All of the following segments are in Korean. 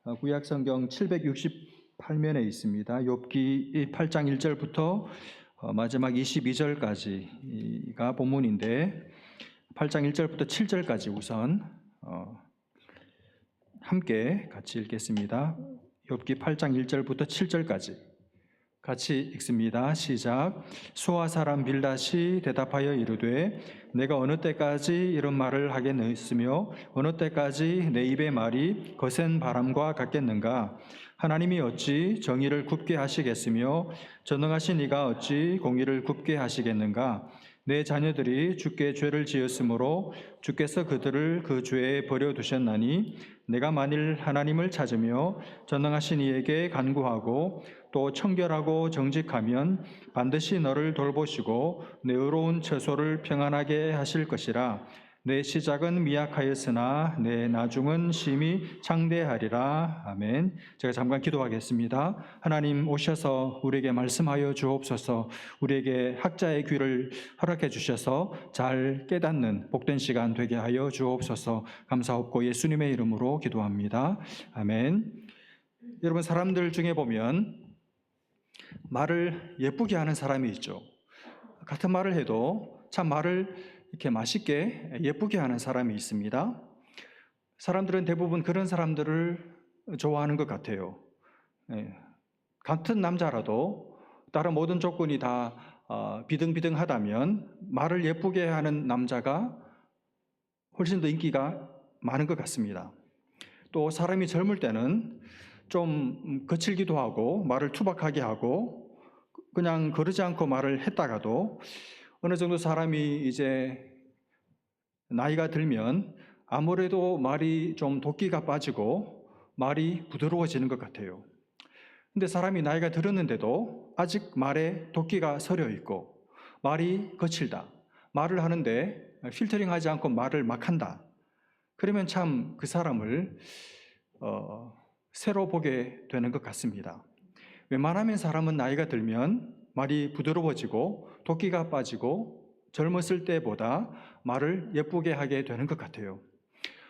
구약 성경 768면에 있습니다. 욥기 8장 1절부터 마지막 22절까지가 본문인데 8장 1절부터 7절까지 우선 함께 같이 읽겠습니다. 욥기 8장 1절부터 7절까지 같이 읽습니다. 시작. 수아 사람 빌닷이 대답하여 이르되 내가 어느 때까지 이런 말을 하겠느으며 어느 때까지 내 입의 말이 거센 바람과 같겠는가. 하나님이 어찌 정의를 굽게 하시겠으며 전능하신 이가 어찌 공의를 굽게 하시겠는가. 내 자녀들이 주께 죄를 지었으므로 주께서 그들을 그 죄에 버려두셨나니 내가 만일 하나님을 찾으며 전능하신 이에게 간구하고 또 청결하고 정직하면 반드시 너를 돌보시고 내 의로운 처소를 평안하게 하실 것이라. 내 시작은 미약하였으나 내 나중은 심히 창대하리라. 아멘. 제가 잠깐 기도하겠습니다. 하나님 오셔서 우리에게 말씀하여 주옵소서. 우리에게 학자의 귀를 허락해 주셔서 잘 깨닫는 복된 시간 되게 하여 주옵소서. 감사옵고 예수님의 이름으로 기도합니다. 아멘. 여러분, 사람들 중에 보면 말을 예쁘게 하는 사람이 있죠. 같은 말을 해도 참 말을 이렇게 맛있게 예쁘게 하는 사람이 있습니다. 사람들은 대부분 그런 사람들을 좋아하는 것 같아요. 같은 남자라도 다른 모든 조건이 다 비등비등하다면 말을 예쁘게 하는 남자가 훨씬 더 인기가 많은 것 같습니다. 또 사람이 젊을 때는 좀 거칠기도 하고 말을 투박하게 하고 그냥 거르지 않고 말을 했다가도 어느 정도 사람이 이제 나이가 들면 아무래도 말이 좀 도끼가 빠지고 말이 부드러워지는 것 같아요. 근데 사람이 나이가 들었는데도 아직 말에 도끼가 서려 있고 말이 거칠다. 말을 하는데 필터링하지 않고 말을 막 한다. 그러면 참 그 사람을 새로 보게 되는 것 같습니다. 웬만하면 사람은 나이가 들면 말이 부드러워지고 도끼가 빠지고 젊었을 때보다 말을 예쁘게 하게 되는 것 같아요.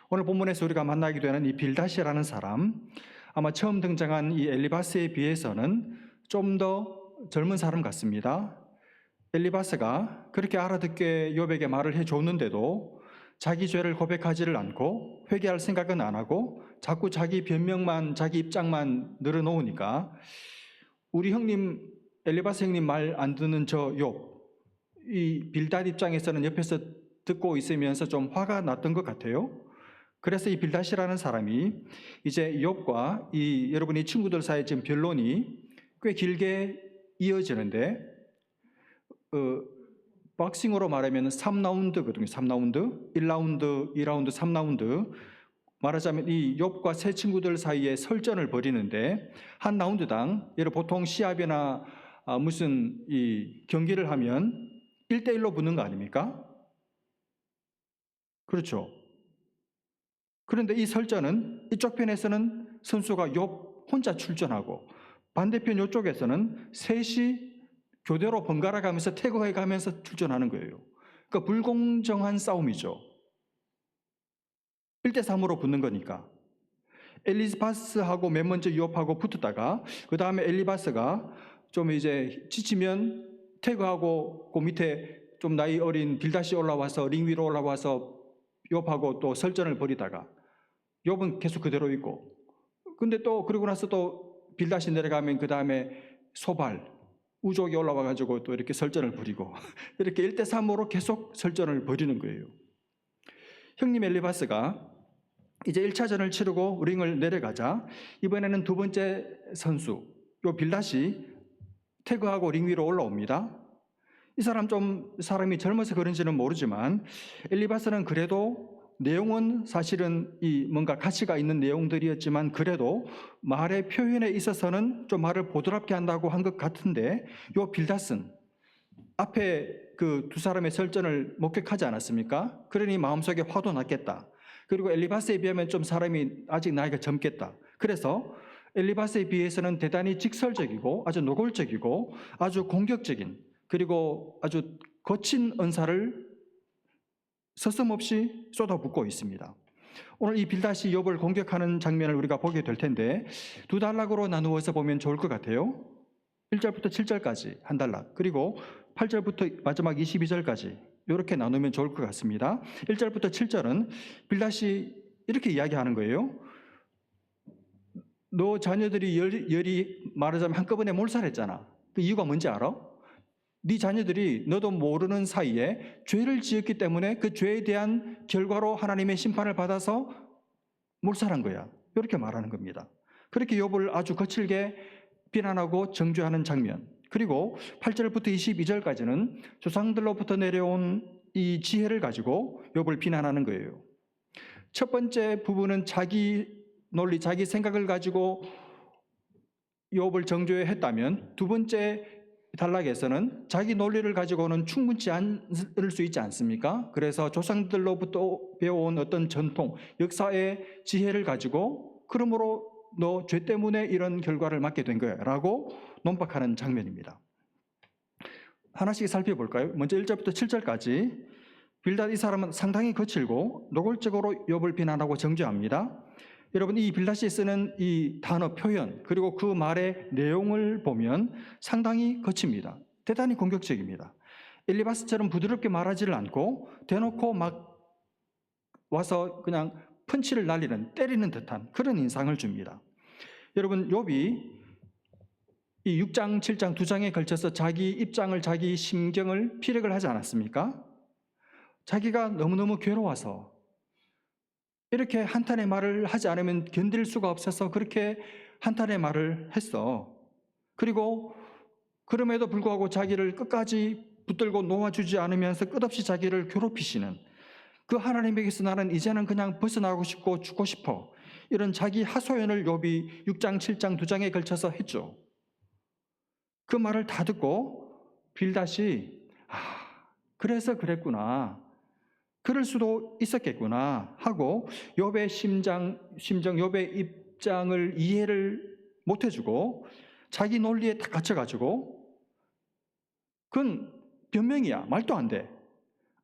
오늘 본문에서 우리가 만나게 되는 이 빌닷이라는 사람, 아마 처음 등장한 이 엘리바스에 비해서는 좀 더 젊은 사람 같습니다. 엘리바스가 그렇게 알아듣게 욥에게 말을 해줬는데도 자기 죄를 고백하지를 않고 회개할 생각은 안 하고 자꾸 자기 변명만, 자기 입장만 늘어놓으니까 우리 형님, 엘리바스 형님 말 안 듣는 저 욥, 이 빌닷 입장에서는 옆에서 듣고 있으면서 좀 화가 났던 것 같아요. 그래서 이 빌닷이라는 사람이 이제 욥과 이 여러분이 친구들 사이에 지금 변론이 꽤 길게 이어지는데 박싱으로 말하면 3라운드거든요. 3라운드, 1라운드, 2라운드, 3라운드. 말하자면 이 욥과 세 친구들 사이에 설전을 벌이는데 한 라운드당 보통 시합이나 무슨 이 경기를 하면 1대1로 붙는 거 아닙니까? 그렇죠. 그런데 이 설전은 이쪽 편에서는 선수가 욥 혼자 출전하고 반대편 이쪽에서는 셋이 교대로 번갈아 가면서 태그해 가면서 출전하는 거예요. 그러니까 불공정한 싸움이죠. 1대3으로 붙는 거니까. 엘리바스하고 맨 먼저 욥하고 붙었다가 그 다음에 엘리바스가 좀 이제 지치면 태그하고 그 밑에 좀 나이 어린 빌닷이 올라와서 링 위로 올라와서 욥하고 또 설전을 벌이다가 욥은 계속 그대로 있고 근데 또 그러고 나서 또 빌닷이 내려가면 그 다음에 소발 우족이 올라와 가지고 또 이렇게 설전을 벌이고 이렇게 1대3으로 계속 설전을 벌이는 거예요. 형님 엘리바스가 이제 1차전을 치르고 링을 내려가자 이번에는 두 번째 선수 요 빌닷이 태그하고 링 위로 올라옵니다. 이 사람 좀 사람이 젊어서 그런지는 모르지만 엘리바스는 그래도 내용은 사실은 이 뭔가 가치가 있는 내용들이었지만 그래도 말의 표현에 있어서는 좀 말을 보드랍게 한다고 한 것 같은데 요 빌닷은 앞에 그 두 사람의 설전을 목격하지 않았습니까? 그러니 마음속에 화도 났겠다. 그리고 엘리바스에 비하면 좀 사람이 아직 나이가 젊겠다. 그래서 엘리바스에 비해서는 대단히 직설적이고 아주 노골적이고 아주 공격적인 그리고 아주 거친 언사를 서슴없이 쏟아붓고 있습니다. 오늘 이 빌닷이 욥을 공격하는 장면을 우리가 보게 될 텐데 두 단락으로 나누어서 보면 좋을 것 같아요. 1절부터 7절까지 한 단락, 그리고 8절부터 마지막 22절까지 이렇게 나누면 좋을 것 같습니다. 1절부터 7절은 빌닷이 이렇게 이야기하는 거예요. 너 자녀들이 열이 말하자면 한꺼번에 몰살했잖아. 그 이유가 뭔지 알아? 네 자녀들이 너도 모르는 사이에 죄를 지었기 때문에 그 죄에 대한 결과로 하나님의 심판을 받아서 몰살한 거야. 이렇게 말하는 겁니다. 그렇게 욥을 아주 거칠게 비난하고 정죄하는 장면. 그리고 8절부터 22절까지는 조상들로부터 내려온 이 지혜를 가지고 욥을 비난하는 거예요. 첫 번째 부분은 자기 논리, 자기 생각을 가지고 욥을 정죄했다면 두 번째 단락에서는 자기 논리를 가지고는 충분치 않을 수 있지 않습니까? 그래서 조상들로부터 배워온 어떤 전통, 역사의 지혜를 가지고 그러므로 너 죄 때문에 이런 결과를 맞게 된 거야 라고 논박하는 장면입니다. 하나씩 살펴볼까요? 먼저 1절부터 7절까지 빌닷 이 사람은 상당히 거칠고 노골적으로 욥을 비난하고 정죄합니다. 여러분, 이 빌닷이 쓰는 이 단어 표현 그리고 그 말의 내용을 보면 상당히 거칩니다. 대단히 공격적입니다. 엘리바스처럼 부드럽게 말하지를 않고 대놓고 막 와서 그냥 펀치를 날리는, 때리는 듯한 그런 인상을 줍니다. 여러분, 욥이 이 6장, 7장 두 장에 걸쳐서 자기 입장을, 자기 심경을 피력을 하지 않았습니까? 자기가 너무너무 괴로워서 이렇게 한탄의 말을 하지 않으면 견딜 수가 없어서 그렇게 한탄의 말을 했어. 그리고 그럼에도 불구하고 자기를 끝까지 붙들고 놓아주지 않으면서 끝없이 자기를 괴롭히시는 그 하나님에게서 나는 이제는 그냥 벗어나고 싶고 죽고 싶어, 이런 자기 하소연을 욥이 6장, 7장 두 장에 걸쳐서 했죠. 그 말을 다 듣고 빌닷이 그래서 그랬구나, 그럴 수도 있었겠구나 하고 욥의 심정, 욥의 입장을 이해를 못 해주고 자기 논리에 딱 갇혀가지고 그건 변명이야, 말도 안 돼.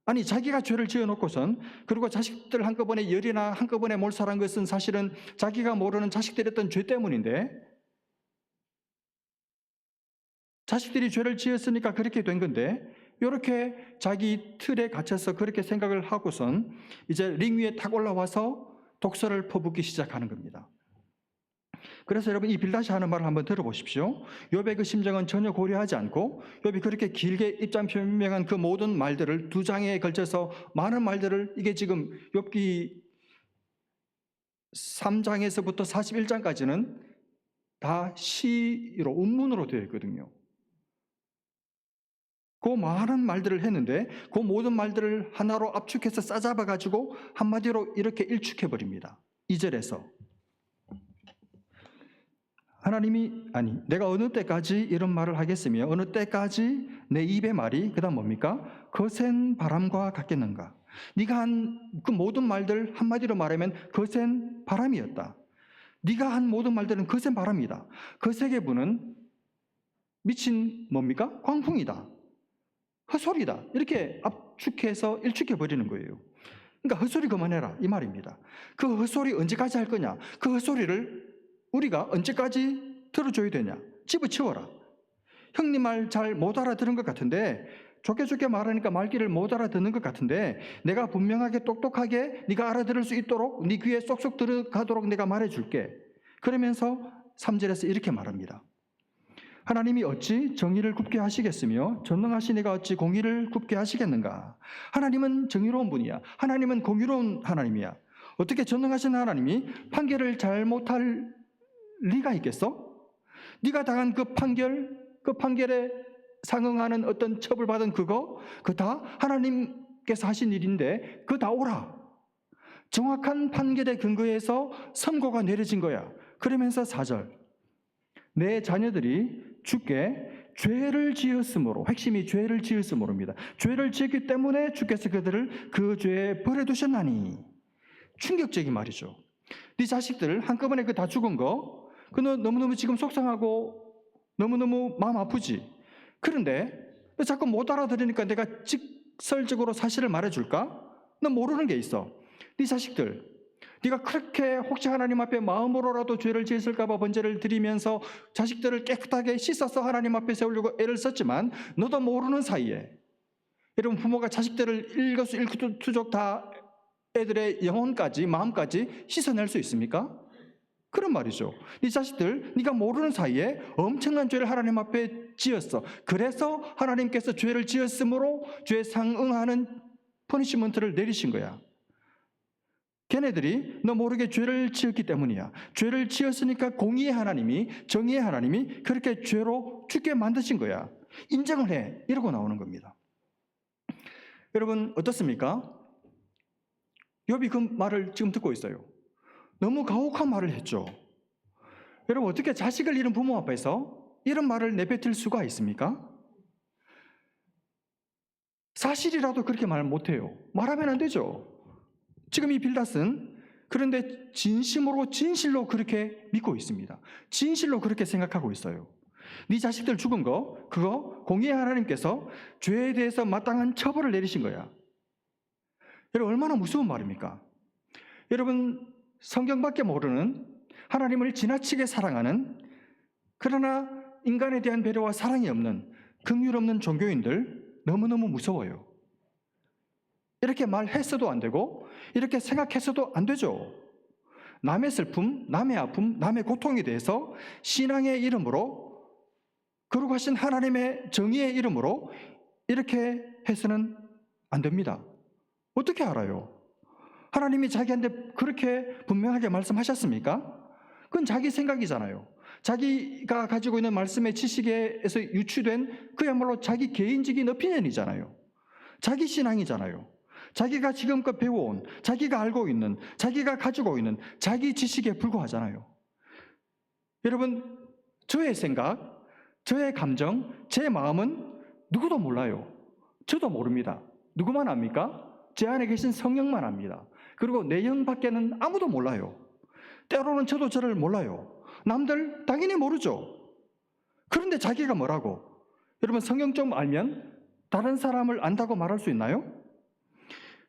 아니, 자기가 죄를 지어놓고선, 그리고 자식들 한꺼번에 열이나 한꺼번에 몰살한 것은 사실은 자기가 모르는 자식들이 했던 죄 때문인데, 자식들이 죄를 지었으니까 그렇게 된 건데, 이렇게 자기 틀에 갇혀서 그렇게 생각을 하고선 이제 링 위에 탁 올라와서 독설을 퍼붓기 시작하는 겁니다. 그래서 여러분, 이 빌닷이 하는 말을 한번 들어보십시오. 욥의 그 심정은 전혀 고려하지 않고 욥이 그렇게 길게 입장 표명한 그 모든 말들을 두 장에 걸쳐서 많은 말들을, 이게 지금 욥기 3장에서부터 41장까지는 다 시로, 운문으로 되어 있거든요. 그 많은 말들을 했는데 그 모든 말들을 하나로 압축해서 싸잡아가지고 한마디로 이렇게 일축해버립니다. 2절에서 하나님이, 아니, 내가 어느 때까지 이런 말을 하겠으며 어느 때까지 내 입의 말이, 그 다음 뭡니까? 거센 바람과 같겠는가? 네가 한 그 모든 말들 한마디로 말하면 거센 바람이었다. 네가 한 모든 말들은 거센 바람이다. 그 세계부는 미친 뭡니까? 광풍이다, 헛소리다, 이렇게 압축해서 일축해버리는 거예요. 그러니까 헛소리 그만해라 이 말입니다. 그 헛소리 언제까지 할 거냐? 그 헛소리를 우리가 언제까지 들어줘야 되냐? 집어치워라. 형님 말 잘 못 알아들은 것 같은데, 좋게 말하니까 말귀를 못 알아듣는 것 같은데, 내가 분명하게 똑똑하게 네가 알아들을 수 있도록 네 귀에 쏙쏙 들어가도록 내가 말해줄게. 그러면서 3절에서 이렇게 말합니다. 하나님이 어찌 정의를 굽게 하시겠으며 전능하신 이가 어찌 공의를 굽게 하시겠는가? 하나님은 정의로운 분이야. 하나님은 공의로운 하나님이야. 어떻게 전능하신 하나님이 판결을 잘못할 리가 있겠어? 네가 당한 그 판결에 상응하는 어떤 처벌받은 그거 다 하나님께서 하신 일인데 그거 다 오라. 정확한 판결에 근거해서 선고가 내려진 거야. 그러면서 4절, 내 자녀들이 주께 죄를 지었으므로, 핵심이 죄를 지었으므로입니다. 죄를 지었기 때문에 주께서 그들을 그 죄에 버려두셨나니. 충격적인 말이죠. 네 자식들 한꺼번에 그 다 죽은 거, 그너 너무너무 지금 속상하고 너무너무 마음 아프지. 그런데 자꾸 못 알아들으니까 내가 직설적으로 사실을 말해줄까? 너 모르는 게 있어. 네 자식들 네가 그렇게 혹시 하나님 앞에 마음으로라도 죄를 지었을까 봐 번제를 드리면서 자식들을 깨끗하게 씻어서 하나님 앞에 세우려고 애를 썼지만 너도 모르는 사이에 여러분 부모가 자식들을 일거수일투족 다 애들의 영혼까지 마음까지 씻어낼 수 있습니까? 그런 말이죠. 네 자식들 네가 모르는 사이에 엄청난 죄를 하나님 앞에 지었어. 그래서 하나님께서 죄를 지었으므로 죄에 상응하는 퍼니시먼트를 내리신 거야. 걔네들이 너 모르게 죄를 지었기 때문이야. 죄를 지었으니까 공의의 하나님이, 정의의 하나님이 그렇게 죄로 죽게 만드신 거야. 인정을 해. 이러고 나오는 겁니다. 여러분 어떻습니까? 욥이 그 말을 지금 듣고 있어요. 너무 가혹한 말을 했죠. 여러분 어떻게 자식을 잃은 부모 앞에서 이런 말을 내뱉을 수가 있습니까? 사실이라도 그렇게 말 못해요. 말하면 안 되죠. 지금 이 빌닷은 그런데 진실로 그렇게 믿고 있습니다. 진실로 그렇게 생각하고 있어요. 네 자식들 죽은 거 그거 공의의 하나님께서 죄에 대해서 마땅한 처벌을 내리신 거야. 여러분 얼마나 무서운 말입니까? 여러분 성경밖에 모르는 하나님을 지나치게 사랑하는 그러나 인간에 대한 배려와 사랑이 없는 긍휼 없는 종교인들 너무너무 무서워요. 이렇게 말했어도 안 되고 이렇게 생각했어도 안 되죠. 남의 슬픔, 남의 아픔, 남의 고통에 대해서 신앙의 이름으로 거룩하신 하나님의 정의의 이름으로 이렇게 해서는 안 됩니다. 어떻게 알아요? 하나님이 자기한테 그렇게 분명하게 말씀하셨습니까? 그건 자기 생각이잖아요. 자기가 가지고 있는 말씀의 지식에서 유추된 그야말로 자기 개인적인 오피니언이잖아요. 자기 신앙이잖아요. 자기가 지금껏 배워온, 자기가 알고 있는, 자기가 가지고 있는 자기 지식에 불과하잖아요. 여러분, 저의 생각, 저의 감정, 제 마음은 누구도 몰라요. 저도 모릅니다. 누구만 압니까? 제 안에 계신 성령만 압니다. 그리고 내 영밖에는 아무도 몰라요. 때로는 저도 저를 몰라요. 남들 당연히 모르죠. 그런데 자기가 뭐라고? 여러분 성경 좀 알면 다른 사람을 안다고 말할 수 있나요?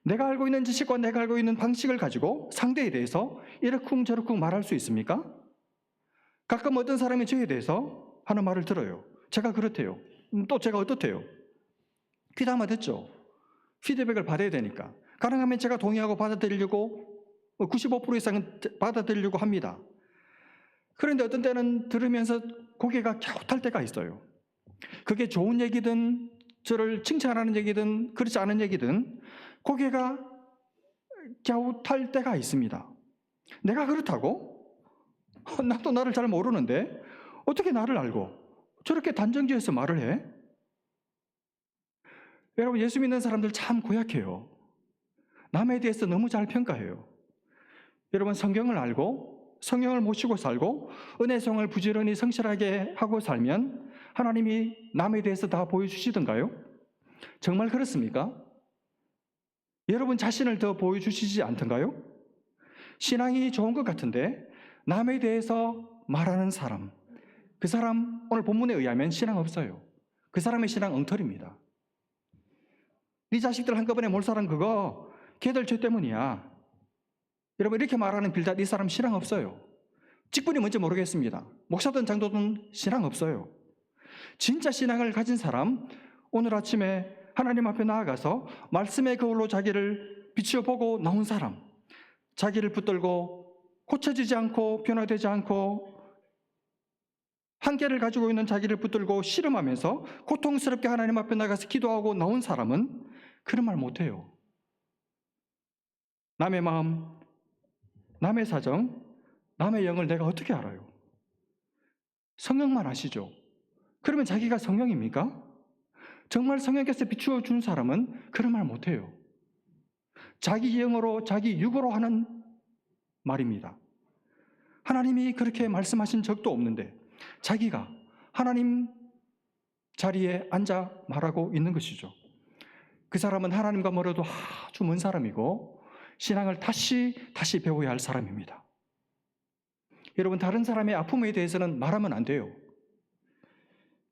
내가 알고 있는 지식과 내가 알고 있는 방식을 가지고 상대에 대해서 이러쿵저러쿵 말할 수 있습니까? 가끔 어떤 사람이 저에 대해서 하는 말을 들어요. 제가 그렇대요. 또 제가 어떻대요? 귀담아 듣죠. 피드백을 받아야 되니까. 가능하면 제가 동의하고 받아들이려고 95% 이상은 받아들이려고 합니다. 그런데 어떤 때는 들으면서 고개가 갸웃할 때가 있어요. 그게 좋은 얘기든 저를 칭찬하는 얘기든 그렇지 않은 얘기든 고개가 갸웃할 때가 있습니다. 내가 그렇다고? 나도 나를 잘 모르는데 어떻게 나를 알고 저렇게 단정지어서 말을 해? 여러분 예수 믿는 사람들 참 고약해요. 남에 대해서 너무 잘 평가해요. 여러분 성경을 알고 성경을 모시고 살고 은혜성을 부지런히 성실하게 하고 살면 하나님이 남에 대해서 다 보여주시던가요? 정말 그렇습니까? 여러분 자신을 더 보여주시지 않던가요? 신앙이 좋은 것 같은데 남에 대해서 말하는 사람, 그 사람 오늘 본문에 의하면 신앙 없어요. 그 사람의 신앙 엉터리입니다. 네 자식들 한꺼번에 몰살한 그거 걔들 죄 때문이야. 여러분 이렇게 말하는 빌닷 이 사람 신앙 없어요. 직분이 뭔지 모르겠습니다. 목사든 장로든 신앙 없어요. 진짜 신앙을 가진 사람 오늘 아침에 하나님 앞에 나아가서 말씀의 거울로 자기를 비추어보고 나온 사람, 자기를 붙들고 고쳐지지 않고 변화되지 않고 한계를 가지고 있는 자기를 붙들고 씨름하면서 고통스럽게 하나님 앞에 나가서 기도하고 나온 사람은 그런 말 못해요. 남의 마음, 남의 사정, 남의 영을 내가 어떻게 알아요? 성령만 아시죠? 그러면 자기가 성령입니까? 정말 성령께서 비추어 준 사람은 그런 말 못해요. 자기 영으로 자기 육으로 하는 말입니다. 하나님이 그렇게 말씀하신 적도 없는데 자기가 하나님 자리에 앉아 말하고 있는 것이죠. 그 사람은 하나님과 멀어도 아주 먼 사람이고 신앙을 다시 배워야 할 사람입니다. 여러분 다른 사람의 아픔에 대해서는 말하면 안 돼요.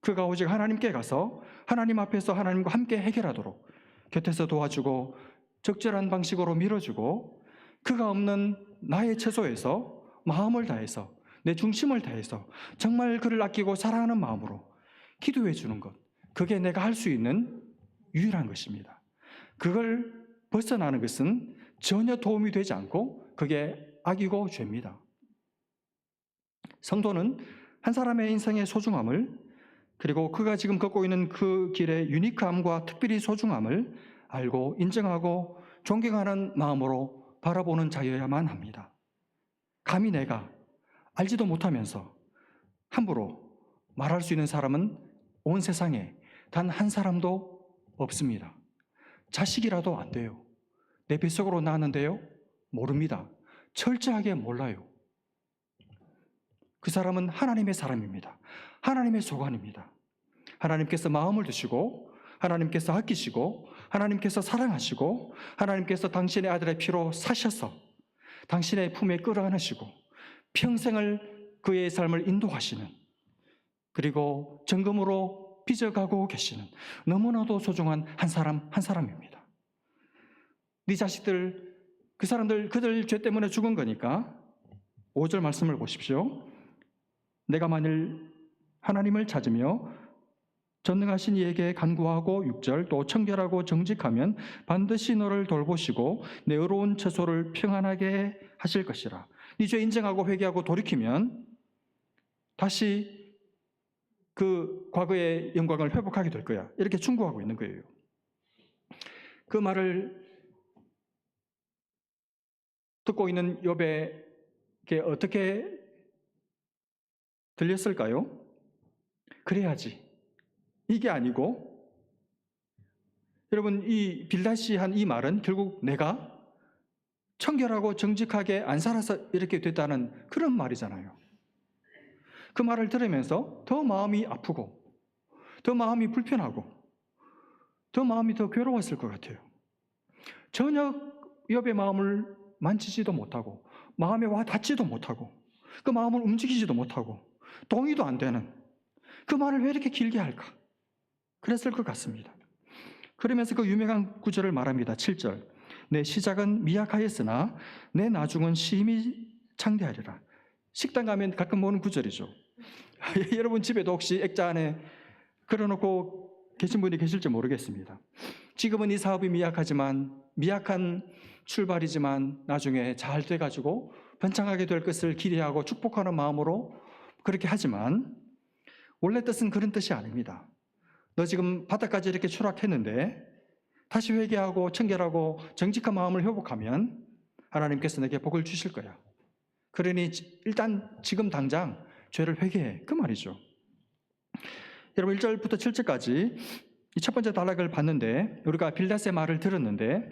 그가 오직 하나님께 가서 하나님 앞에서 하나님과 함께 해결하도록 곁에서 도와주고 적절한 방식으로 밀어주고 그가 없는 나의 처소에서 마음을 다해서 내 중심을 다해서 정말 그를 아끼고 사랑하는 마음으로 기도해 주는 것, 그게 내가 할 수 있는 유일한 것입니다. 그걸 벗어나는 것은 전혀 도움이 되지 않고 그게 악이고 죄입니다. 성도는 한 사람의 인생의 소중함을, 그리고 그가 지금 걷고 있는 그 길의 유니크함과 특별히 소중함을 알고 인정하고 존경하는 마음으로 바라보는 자여야만 합니다. 감히 내가 알지도 못하면서 함부로 말할 수 있는 사람은 온 세상에 단 한 사람도 없습니다. 자식이라도 안 돼요. 내 뱃속으로 낳았는데요? 모릅니다. 철저하게 몰라요. 그 사람은 하나님의 사람입니다. 하나님의 소관입니다. 하나님께서 마음을 두시고, 하나님께서 아끼시고, 하나님께서 사랑하시고, 하나님께서 당신의 아들의 피로 사셔서 당신의 품에 끌어안으시고 평생을 그의 삶을 인도하시는, 그리고 정금으로 빚어가고 계시는 너무나도 소중한 한 사람 한 사람입니다. 네 자식들, 그 사람들, 그들 죄 때문에 죽은 거니까 5절 말씀을 보십시오. 내가 만일 하나님을 찾으며 전능하신 이에게 간구하고 6절 또 청결하고 정직하면 반드시 너를 돌보시고 내 의로운 처소를 평안하게 하실 것이라. 네 죄 인정하고 회개하고 돌이키면 다시 그 과거의 영광을 회복하게 될 거야. 이렇게 충고하고 있는 거예요. 그 말을 듣고 있는 욥에게 어떻게 들렸을까요? 그래야지. 이게 아니고, 여러분, 이 빌닷이 한 이 말은 결국 내가 청결하고 정직하게 안 살아서 이렇게 됐다는 그런 말이잖아요. 그 말을 들으면서 더 마음이 아프고, 더 마음이 불편하고, 더 마음이 더 괴로웠을 것 같아요. 전혀 욥의 마음을 만지지도 못하고, 마음에 와 닿지도 못하고, 그 마음을 움직이지도 못하고, 동의도 안 되는 그 말을 왜 이렇게 길게 할까? 그랬을 것 같습니다. 그러면서 그 유명한 구절을 말합니다. 7절. 내 시작은 미약하였으나 내 나중은 심히 창대하리라. 식당 가면 가끔 보는 구절이죠. 여러분 집에도 혹시 액자 안에 걸어놓고 계신 분이 계실지 모르겠습니다. 지금은 이 사업이 미약한 출발이지만 나중에 잘 돼가지고 번창하게 될 것을 기대하고 축복하는 마음으로 그렇게 하지만 원래 뜻은 그런 뜻이 아닙니다. 너 지금 바닥까지 이렇게 추락했는데 다시 회개하고 청결하고 정직한 마음을 회복하면 하나님께서 내게 복을 주실 거야. 그러니 일단 지금 당장 죄를 회개해. 그 말이죠. 여러분 1절부터 7절까지 이 첫 번째 단락을 봤는데 우리가 빌닷의 말을 들었는데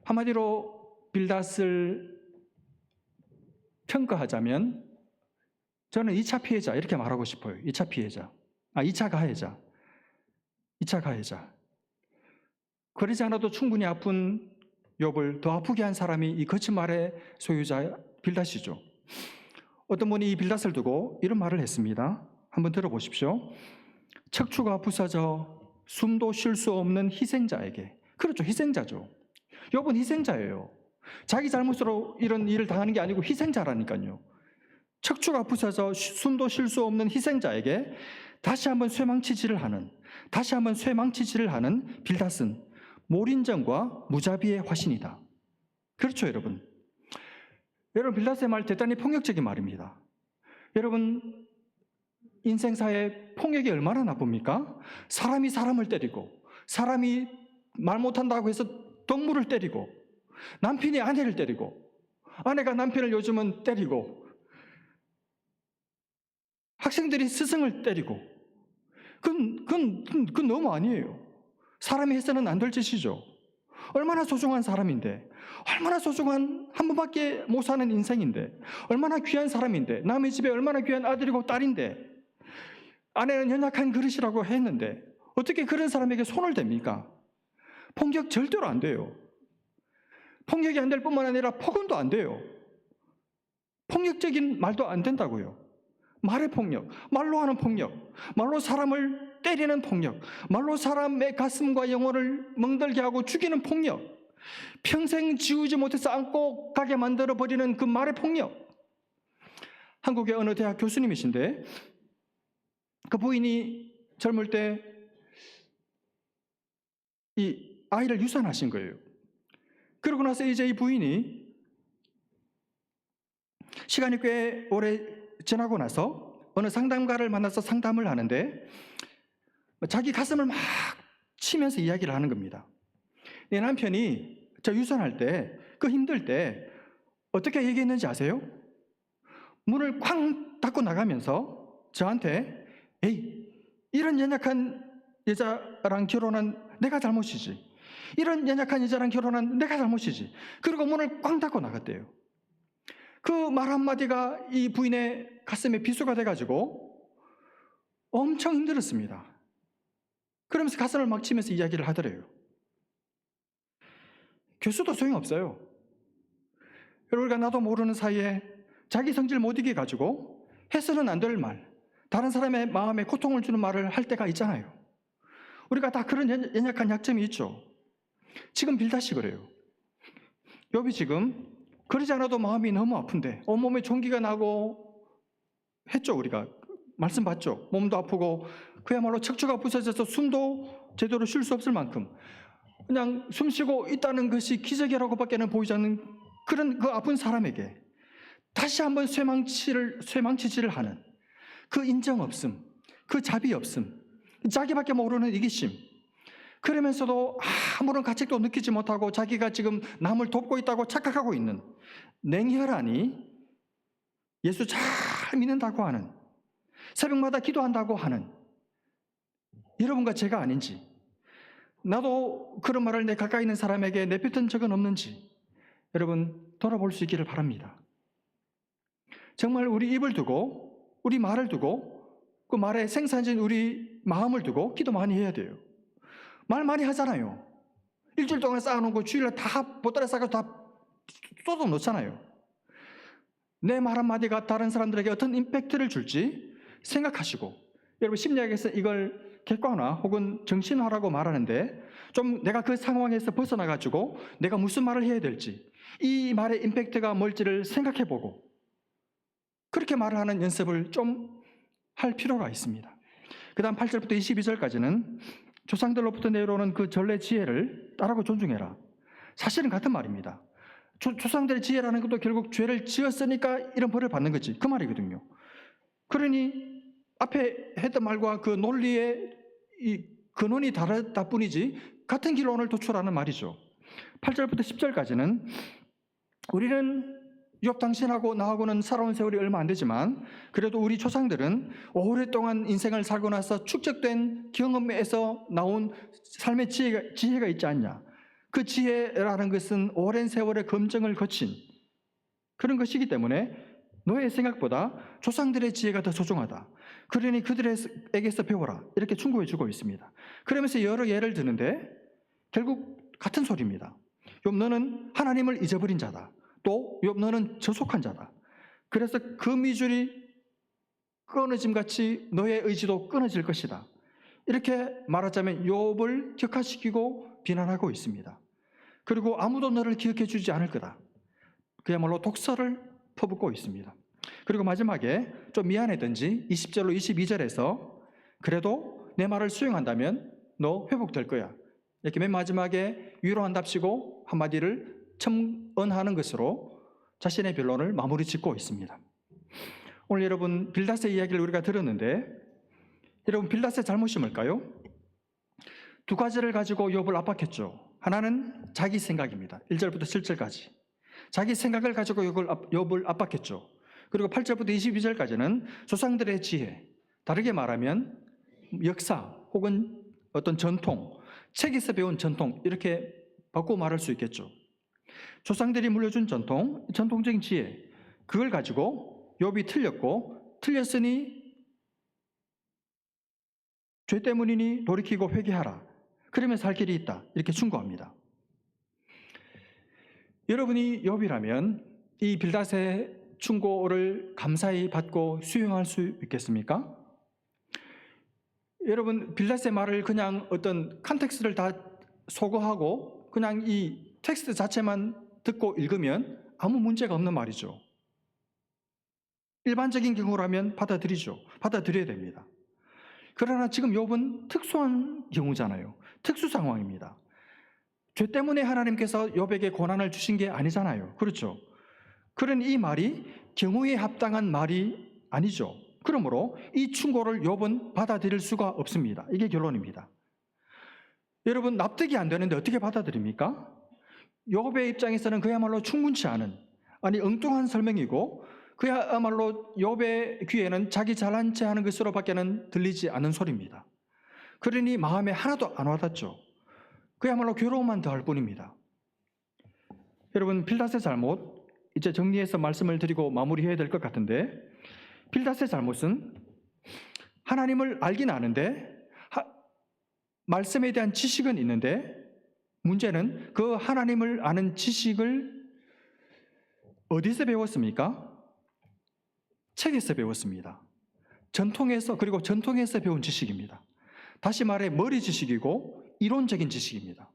한마디로 빌닷을 평가하자면 저는 2차 피해자 이렇게 말하고 싶어요. 2차 피해자. 2차 가해자. 2차 가해자. 그러지 않아도 충분히 아픈 욥을 더 아프게 한 사람이 이 거친 말의 소유자 빌닷이죠. 어떤 분이 이 빌닷을 두고 이런 말을 했습니다. 한번 들어보십시오. 척추가 부서져 숨도 쉴 수 없는 희생자에게. 그렇죠. 희생자죠. 욥은 희생자예요. 자기 잘못으로 이런 일을 당하는 게 아니고 희생자라니까요. 척추가 부서져 숨도 쉴 수 없는 희생자에게 다시 한번 쇠망치질을 하는 빌닷은 몰인정과 무자비의 화신이다. 그렇죠, 여러분. 여러분, 빌닷의 말 대단히 폭력적인 말입니다. 여러분, 인생사에 폭력이 얼마나 나쁩니까? 사람이 사람을 때리고, 사람이 말 못한다고 해서 동물을 때리고, 남편이 아내를 때리고, 아내가 남편을 요즘은 때리고, 학생들이 스승을 때리고, 그건 너무 아니에요. 사람이 해서는 안 될 짓이죠. 얼마나 소중한 사람인데, 얼마나 소중한 한 번밖에 못 사는 인생인데, 얼마나 귀한 사람인데, 남의 집에 얼마나 귀한 아들이고 딸인데, 아내는 연약한 그릇이라고 했는데 어떻게 그런 사람에게 손을 댑니까? 폭력 절대로 안 돼요. 폭력이 안 될 뿐만 아니라 폭언도 안 돼요. 폭력적인 말도 안 된다고요. 말의 폭력, 말로 하는 폭력, 말로 사람을 때리는 폭력, 말로 사람의 가슴과 영혼을 멍들게 하고 죽이는 폭력, 평생 지우지 못해서 안고 가게 만들어버리는 그 말의 폭력. 한국의 어느 대학 교수님이신데 그 부인이 젊을 때 이 아이를 유산하신 거예요. 그러고 나서 이제 이 부인이 시간이 꽤 오래 지나고 나서 어느 상담가를 만나서 상담을 하는데 자기 가슴을 막 치면서 이야기를 하는 겁니다. 내 남편이 저 유산할 때, 그 힘들 때 어떻게 얘기했는지 아세요? 문을 쾅 닫고 나가면서 저한테 에이, 이런 연약한 여자랑 결혼한 내가 잘못이지. 이런 연약한 여자랑 결혼한 내가 잘못이지. 그리고 문을 꽝 닫고 나갔대요. 그 말 한마디가 이 부인의 가슴에 비수가 돼가지고 엄청 힘들었습니다. 그러면서 가슴을 막 치면서 이야기를 하더래요. 교수도 소용없어요. 우리가 나도 모르는 사이에 자기 성질 못 이겨 가지고 해서는 안 될 말, 다른 사람의 마음에 고통을 주는 말을 할 때가 있잖아요. 우리가 다 그런 연약한 약점이 있죠. 지금 빌닷이 그래요. 욥이 지금 그러지 않아도 마음이 너무 아픈데 온몸에 종기가 나고 했죠. 우리가 말씀 봤죠. 몸도 아프고 그야말로 척추가 부서져서 숨도 제대로 쉴 수 없을 만큼 그냥 숨쉬고 있다는 것이 기적이라고밖에는 보이지 않는 그런 그 아픈 사람에게 다시 한번 쇠망치질을 하는 그 인정 없음, 그 자비 없음, 자기밖에 모르는 이기심, 그러면서도 아무런 가책도 느끼지 못하고 자기가 지금 남을 돕고 있다고 착각하고 있는 냉혈하니 예수 잘 믿는다고 하는, 새벽마다 기도한다고 하는 여러분과 제가 아닌지, 나도 그런 말을 내 가까이 있는 사람에게 내뱉은 적은 없는지 여러분 돌아볼 수 있기를 바랍니다. 정말 우리 입을 두고 우리 말을 두고 그 말에 생산진 우리 마음을 두고 기도 많이 해야 돼요. 말 많이 하잖아요. 일주일 동안 쌓아놓은 거 주일날 다 보따리 싸고 다 쏟아 놓잖아요. 내 말 한마디가 다른 사람들에게 어떤 임팩트를 줄지 생각하시고, 여러분 심리학에서 이걸 객관화 혹은 정신화라고 말하는데 좀 내가 그 상황에서 벗어나가지고 내가 무슨 말을 해야 될지, 이 말의 임팩트가 뭘지를 생각해보고 그렇게 말을 하는 연습을 좀 할 필요가 있습니다. 그 다음 8절부터 22절까지는 조상들로부터 내려오는 그 전래 지혜를 따르고 존중해라. 사실은 같은 말입니다. 조상들의 지혜라는 것도 결국 죄를 지었으니까 이런 벌을 받는 거지, 그 말이거든요. 그러니 앞에 했던 말과 그 논리의 이 근원이 다르다 뿐이지 같은 기론을 도출하는 말이죠. 8절부터 10절까지는 우리는 욥 당신하고 나하고는 살아온 세월이 얼마 안 되지만 그래도 우리 조상들은 오랫동안 인생을 살고 나서 축적된 경험에서 나온 삶의 지혜가 있지 않냐. 그 지혜라는 것은 오랜 세월의 검증을 거친 그런 것이기 때문에 너의 생각보다 조상들의 지혜가 더 소중하다. 그러니 그들에게서 배워라. 이렇게 충고해 주고 있습니다. 그러면서 여러 예를 드는데 결국 같은 소리입니다. 욥 너는 하나님을 잊어버린 자다. 또 욥 너는 저속한 자다. 그래서 그 미줄이 끊어짐같이 너의 의지도 끊어질 것이다. 이렇게 말하자면 욥을 격하시키고 비난하고 있습니다. 그리고 아무도 너를 기억해 주지 않을 거다. 그야말로 독설을 퍼붓고 있습니다. 그리고 마지막에 좀 미안했던지 20절로 22절에서 그래도 내 말을 수용한다면 너 회복될 거야. 이렇게 맨 마지막에 위로한답시고 한마디를 첨언하는 것으로 자신의 변론을 마무리 짓고 있습니다. 오늘 여러분 빌닷의 이야기를 우리가 들었는데 여러분 빌닷의 잘못이 뭘까요? 두 가지를 가지고 욥을 압박했죠. 하나는 자기 생각입니다. 1절부터 7절까지 자기 생각을 가지고 욥을 압박했죠. 그리고 8절부터 22절까지는 조상들의 지혜, 다르게 말하면 역사 혹은 어떤 전통, 책에서 배운 전통 이렇게 바꾸어 말할 수 있겠죠. 조상들이 물려준 전통적인 지혜, 그걸 가지고 욥이 틀렸고 틀렸으니 죄 때문이니 돌이키고 회개하라. 그러면 살 길이 있다. 이렇게 충고합니다. 여러분이 욥이라면 이 빌닷의 충고를 감사히 받고 수용할 수 있겠습니까? 여러분 빌닷의 말을 그냥 어떤 컨텍스트를 다 소거하고 그냥 이 텍스트 자체만 듣고 읽으면 아무 문제가 없는 말이죠. 일반적인 경우라면 받아들여야 됩니다. 그러나 지금 욥은 특수한 경우잖아요. 특수 상황입니다. 죄 때문에 하나님께서 욥에게 고난을 주신 게 아니잖아요. 그렇죠? 그러니 이 말이 경우에 합당한 말이 아니죠. 그러므로 이 충고를 욥은 받아들일 수가 없습니다. 이게 결론입니다. 여러분, 납득이 안 되는데 어떻게 받아들입니까? 욥의 입장에서는 그야말로 충분치 않은, 아니 엉뚱한 설명이고, 그야말로 욥의 귀에는 자기 잘난 체 하는 것으로밖에는 들리지 않는 소리입니다. 그러니 마음에 하나도 안 와닿죠. 그야말로 괴로움만 더할 뿐입니다. 여러분, 빌닷의 잘못, 이제 정리해서 말씀을 드리고 마무리해야 될 것 같은데, 빌닷의 잘못은 하나님을 알긴 아는데 말씀에 대한 지식은 있는데, 문제는 그 하나님을 아는 지식을 어디서 배웠습니까? 책에서 배웠습니다. 전통에서 배운 지식입니다. 다시 말해 머리 지식이고 이론적인 지식입니다.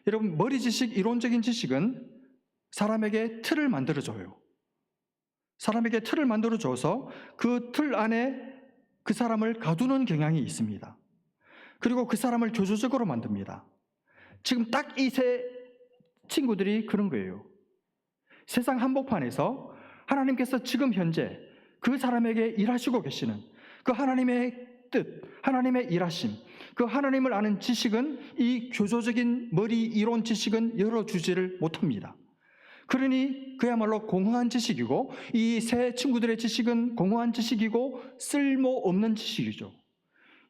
여러분, 머리 지식, 이론적인 지식은 사람에게 틀을 만들어줘요. 사람에게 틀을 만들어줘서 그 틀 안에 그 사람을 가두는 경향이 있습니다. 그리고 그 사람을 교조적으로 만듭니다. 지금 딱 이 세 친구들이 그런 거예요. 세상 한복판에서 하나님께서 지금 현재 그 사람에게 일하시고 계시는 그 하나님의 뜻, 하나님의 일하심, 그 하나님을 아는 지식은 이 교조적인 머리 이론 지식은 열어주지를 못합니다. 그러니 그야말로 공허한 지식이고, 이 세 친구들의 지식은 공허한 지식이고 쓸모없는 지식이죠.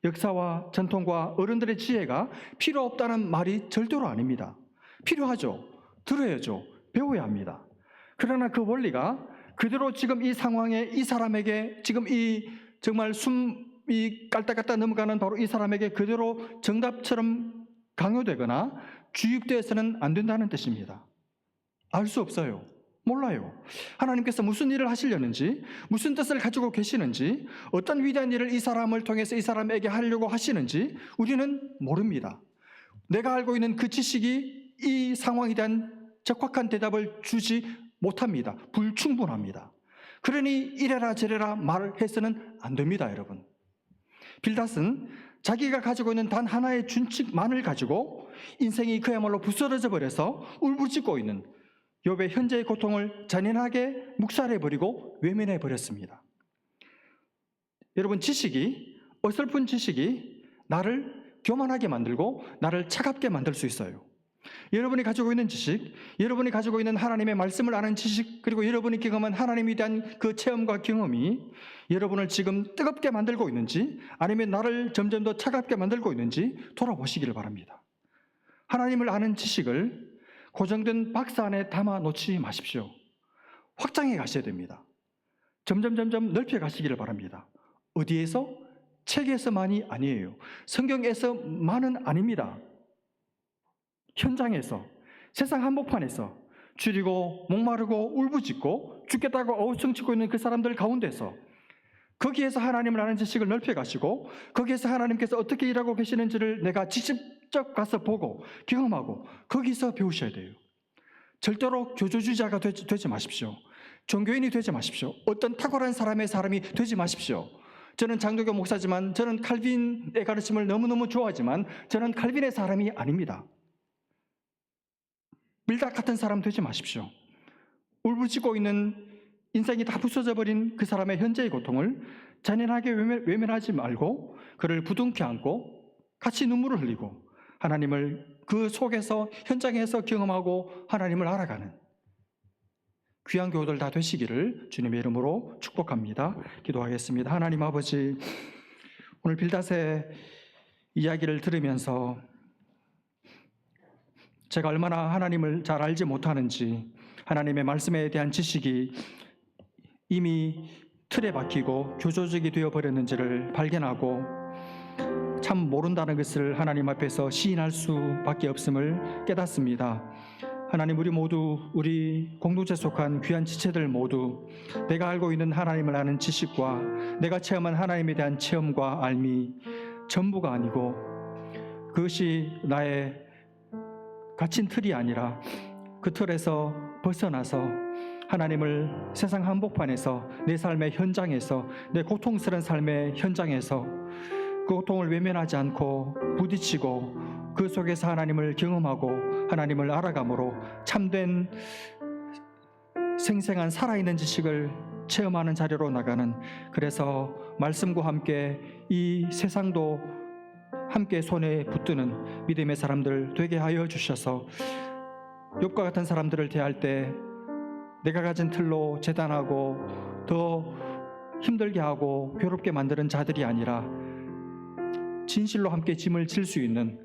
역사와 전통과 어른들의 지혜가 필요 없다는 말이 절대로 아닙니다. 필요하죠. 들어야죠. 배워야 합니다. 그러나 그 원리가 그대로 지금 이 상황에 이 사람에게 지금 이 정말 숨이 깔딱깔딱 넘어가는 바로 이 사람에게 그대로 정답처럼 강요되거나 주입되어서는 안 된다는 뜻입니다. 알 수 없어요. 몰라요. 하나님께서 무슨 일을 하시려는지, 무슨 뜻을 가지고 계시는지, 어떤 위대한 일을 이 사람을 통해서 이 사람에게 하려고 하시는지 우리는 모릅니다. 내가 알고 있는 그 지식이 이 상황에 대한 적확한 대답을 주지 못합니다. 불충분합니다. 그러니 이래라 저래라 말을 해서는 안 됩니다, 여러분. 빌닷은 자기가 가지고 있는 단 하나의 준칙만을 가지고 인생이 그야말로 부스러져 버려서 울부짖고 있는 욥의 현재의 고통을 잔인하게 묵살해버리고 외면해버렸습니다. 여러분, 어설픈 지식이 나를 교만하게 만들고 나를 차갑게 만들 수 있어요. 여러분이 가지고 있는 지식, 여러분이 가지고 있는 하나님의 말씀을 아는 지식, 그리고 여러분이 경험한 하나님에 대한 그 체험과 경험이 여러분을 지금 뜨겁게 만들고 있는지, 아니면 나를 점점 더 차갑게 만들고 있는지 돌아보시기를 바랍니다. 하나님을 아는 지식을 고정된 박스 안에 담아 놓지 마십시오. 확장해 가셔야 됩니다. 점점 넓혀 가시기를 바랍니다. 어디에서? 책에서만이 아니에요. 성경에서만은 아닙니다. 현장에서, 세상 한복판에서 줄이고 목마르고 울부짖고 죽겠다고 어우성치고 있는 그 사람들 가운데서, 거기에서 하나님을 아는 지식을 넓혀 가시고, 거기에서 하나님께서 어떻게 일하고 계시는지를 내가 직접 가서 보고 경험하고 거기서 배우셔야 돼요. 절대로 교조주의자가 되지 마십시오. 종교인이 되지 마십시오. 어떤 탁월한 사람이 되지 마십시오. 저는 장로교 목사지만, 저는 칼빈의 가르침을 너무너무 좋아하지만 저는 칼빈의 사람이 아닙니다. 빌닷 같은 사람 되지 마십시오. 울부짖고 있는, 인생이 다 부서져 버린 그 사람의 현재의 고통을 잔인하게 외면하지 말고 그를 부둥켜 안고 같이 눈물을 흘리고 하나님을 그 속에서, 현장에서 경험하고 하나님을 알아가는 귀한 교우들 다 되시기를 주님의 이름으로 축복합니다. 기도하겠습니다. 하나님 아버지, 오늘 빌닷의 이야기를 들으면서 제가 얼마나 하나님을 잘 알지 못하는지, 하나님의 말씀에 대한 지식이 이미 틀에 박히고 교조적이 되어버렸는지를 발견하고 참 모른다는 것을 하나님 앞에서 시인할 수밖에 없음을 깨닫습니다. 하나님, 우리 모두, 우리 공동체에 속한 귀한 지체들 모두 내가 알고 있는 하나님을 아는 지식과 내가 체험한 하나님에 대한 체험과 알미 전부가 아니고 그것이 나의 갇힌 틀이 아니라 그 틀에서 벗어나서 하나님을 세상 한복판에서 내 삶의 현장에서 내 고통스러운 삶의 현장에서 그 고통을 외면하지 않고 부딪히고 그 속에서 하나님을 경험하고 하나님을 알아감으로 참된 생생한 살아있는 지식을 체험하는 자리로 나가는, 그래서 말씀과 함께 이 세상도 함께 손에 붙드는 믿음의 사람들 되게 하여 주셔서 욥과 같은 사람들을 대할 때 내가 가진 틀로 재단하고 더 힘들게 하고 괴롭게 만드는 자들이 아니라 진실로 함께 짐을 질 수 있는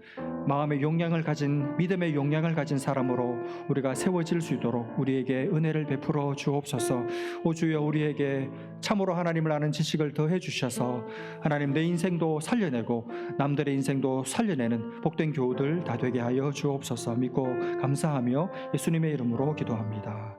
마음의 용량을 가진, 믿음의 용량을 가진 사람으로 우리가 세워질 수 있도록 우리에게 은혜를 베풀어 주옵소서. 오 주여, 우리에게 참으로 하나님을 아는 지식을 더해 주셔서 하나님 내 인생도 살려내고 남들의 인생도 살려내는 복된 교우들 다 되게 하여 주옵소서. 믿고 감사하며 예수님의 이름으로 기도합니다.